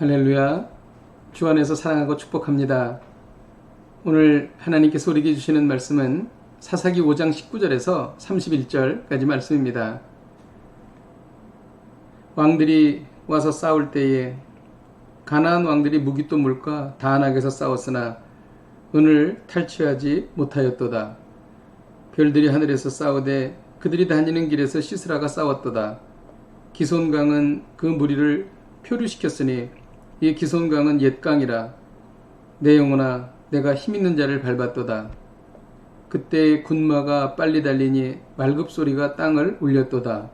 할렐루야. 주 안에서 사랑하고 축복합니다. 오늘 하나님께서 우리에게 주시는 말씀은 사사기 5장 19절에서 31절까지 말씀입니다. 왕들이 와서 싸울 때에 가나안 왕들이 무기또 물과 다안악에서 싸웠으나 은을 탈취하지 못하였도다. 별들이 하늘에서 싸우되 그들이 다니는 길에서 시스라가 싸웠도다. 기손강은 그 무리를 표류시켰으니 이 기손강은 옛강이라. 내 영혼아, 내가 힘있는 자를 밟았도다. 그때 군마가 빨리 달리니 말급소리가 땅을 울렸도다.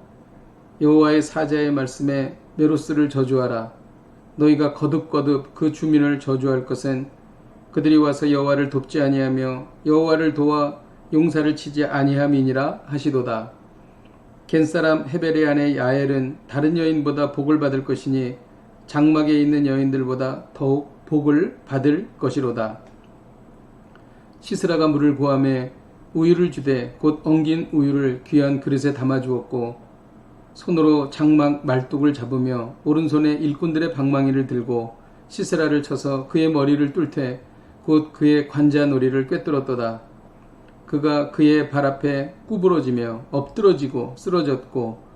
여호와의 사자의 말씀에 메로스를 저주하라. 너희가 거듭거듭 그 주민을 저주할 것은 그들이 와서 여호와를 돕지 아니하며 여호와를 도와 용사를 치지 아니함이니라 하시도다. 겐사람 헤벨의 아내 야엘은 다른 여인보다 복을 받을 것이니 장막에 있는 여인들보다 더욱 복을 받을 것이로다. 시스라가 물을 구하매 우유를 주되 곧 엉긴 우유를 귀한 그릇에 담아 주었고 손으로 장막 말뚝을 잡으며 오른손에 일꾼들의 방망이를 들고 시스라를 쳐서 그의 머리를 뚫되 곧 그의 관자놀이를 꿰뚫었도다. 그가 그의 발 앞에 구부러지며 엎드러지고 쓰러졌고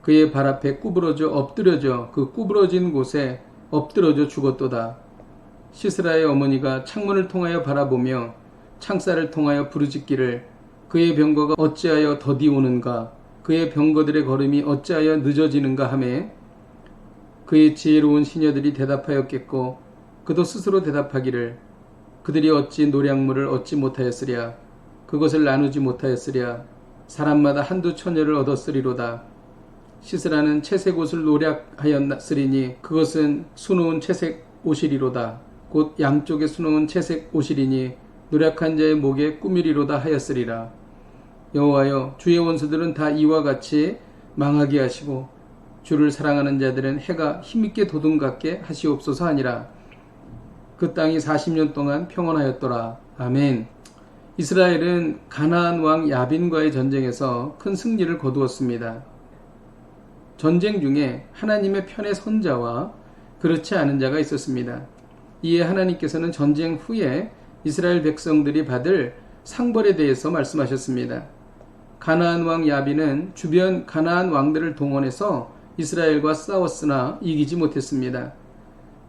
그의 발 앞에 구부러져 엎드려져 그 구부러진 곳에 엎드러져 죽었도다. 시스라의 어머니가 창문을 통하여 바라보며 창살을 통하여 부르짖기를 그의 병거가 어찌하여 더디 오는가, 그의 병거들의 걸음이 어찌하여 늦어지는가 하매 그의 지혜로운 시녀들이 대답하였겠고 그도 스스로 대답하기를 그들이 어찌 노량물을 얻지 못하였으랴, 그것을 나누지 못하였으랴, 사람마다 한두 처녀를 얻었으리로다. 시스라는 채색 옷을 노략하였으리니 그것은 수놓은 채색 옷이리로다. 곧 양쪽에 수놓은 채색 옷이리니 노략한 자의 목에 꾸미리로다 하였으리라. 여호와여, 주의 원수들은 다 이와 같이 망하게 하시고 주를 사랑하는 자들은 해가 힘있게 도둑같게 하시옵소서 하니라. 그 땅이 40년 동안 평온하였더라. 아멘. 이스라엘은 가나안 왕 야빈과의 전쟁에서 큰 승리를 거두었습니다. 전쟁 중에 하나님의 편에 선 자와 그렇지 않은 자가 있었습니다. 이에 하나님께서는 전쟁 후에 이스라엘 백성들이 받을 상벌에 대해서 말씀하셨습니다. 가나안 왕 야빈은 주변 가나안 왕들을 동원해서 이스라엘과 싸웠으나 이기지 못했습니다.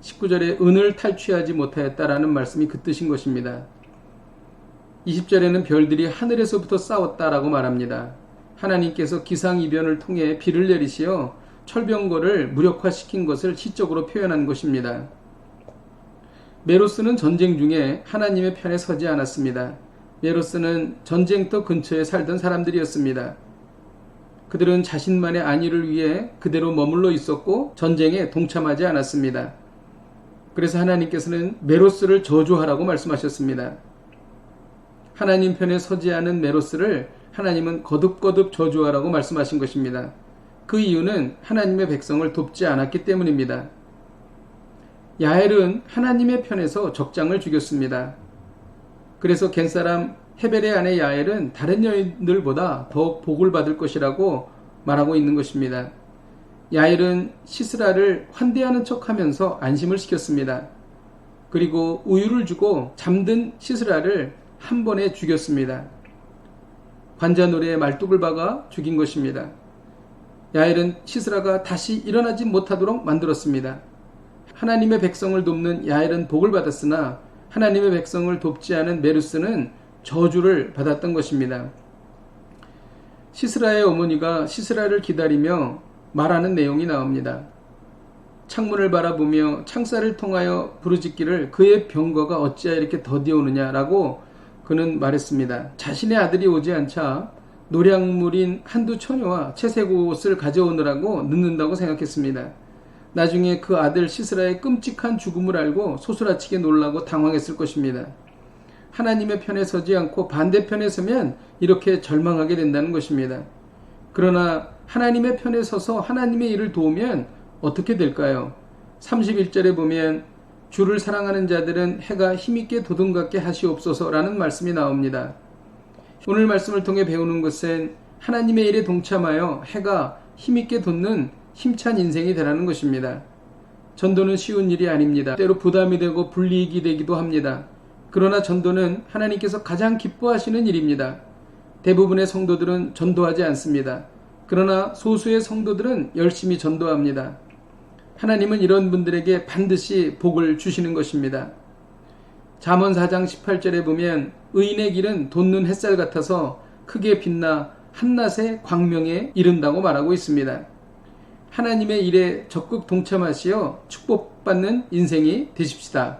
19절에 은을 탈취하지 못하였다라는 말씀이 그 뜻인 것입니다. 20절에는 별들이 하늘에서부터 싸웠다라고 말합니다. 하나님께서 기상이변을 통해 비를 내리시어 철병거를 무력화시킨 것을 시적으로 표현한 것입니다. 메로스는 전쟁 중에 하나님의 편에 서지 않았습니다. 메로스는 전쟁터 근처에 살던 사람들이었습니다. 그들은 자신만의 안위를 위해 그대로 머물러 있었고 전쟁에 동참하지 않았습니다. 그래서 하나님께서는 메로스를 저주하라고 말씀하셨습니다. 하나님 편에 서지 않은 메로스를 하나님은 거듭거듭 저주하라고 말씀하신 것입니다. 그 이유는 하나님의 백성을 돕지 않았기 때문입니다. 야엘은 하나님의 편에서 적장을 죽였습니다. 그래서 겐사람 헤벨의 아내 야엘은 다른 여인들보다 더욱 복을 받을 것이라고 말하고 있는 것입니다. 야엘은 시스라를 환대하는 척하면서 안심을 시켰습니다. 그리고 우유를 주고 잠든 시스라를 한 번에 죽였습니다. 관자놀이에 말뚝을 박아 죽인 것입니다. 야엘은 시스라가 다시 일어나지 못하도록 만들었습니다. 하나님의 백성을 돕는 야엘은 복을 받았으나 하나님의 백성을 돕지 않은 메루스는 저주를 받았던 것입니다. 시스라의 어머니가 시스라를 기다리며 말하는 내용이 나옵니다. 창문을 바라보며 창살을 통하여 부르짖기를 그의 병거가 어찌하여 이렇게 더디 오느냐라고 그는 말했습니다. 자신의 아들이 오지 않자 노량물인 한두 처녀와 채색 옷을 가져오느라고 늦는다고 생각했습니다. 나중에 그 아들 시스라의 끔찍한 죽음을 알고 소스라치게 놀라고 당황했을 것입니다. 하나님의 편에 서지 않고 반대편에 서면 이렇게 절망하게 된다는 것입니다. 그러나 하나님의 편에 서서 하나님의 일을 도우면 어떻게 될까요? 31절에 보면 주를 사랑하는 자들은 해가 힘있게 도둑같게 하시옵소서라는 말씀이 나옵니다. 오늘 말씀을 통해 배우는 것은 하나님의 일에 동참하여 해가 힘있게 돋는 힘찬 인생이 되라는 것입니다. 전도는 쉬운 일이 아닙니다. 때로 부담이 되고 불이익이 되기도 합니다. 그러나 전도는 하나님께서 가장 기뻐하시는 일입니다. 대부분의 성도들은 전도하지 않습니다. 그러나 소수의 성도들은 열심히 전도합니다. 하나님은 이런 분들에게 반드시 복을 주시는 것입니다. 잠언 4장 18절에 보면 의인의 길은 돋는 햇살 같아서 크게 빛나 한낮의 광명에 이른다고 말하고 있습니다. 하나님의 일에 적극 동참하시어 축복받는 인생이 되십시다.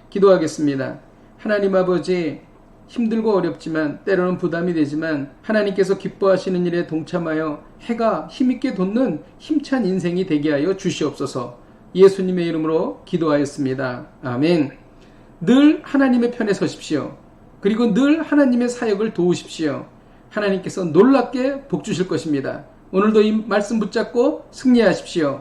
기도하겠습니다. 하나님 아버지, 힘들고 어렵지만 때로는 부담이 되지만 하나님께서 기뻐하시는 일에 동참하여 해가 힘있게 돋는 힘찬 인생이 되게 하여 주시옵소서. 예수님의 이름으로 기도하였습니다. 아멘. 늘 하나님의 편에 서십시오. 그리고 늘 하나님의 사역을 도우십시오. 하나님께서 놀랍게 복 주실 것입니다. 오늘도 이 말씀 붙잡고 승리하십시오.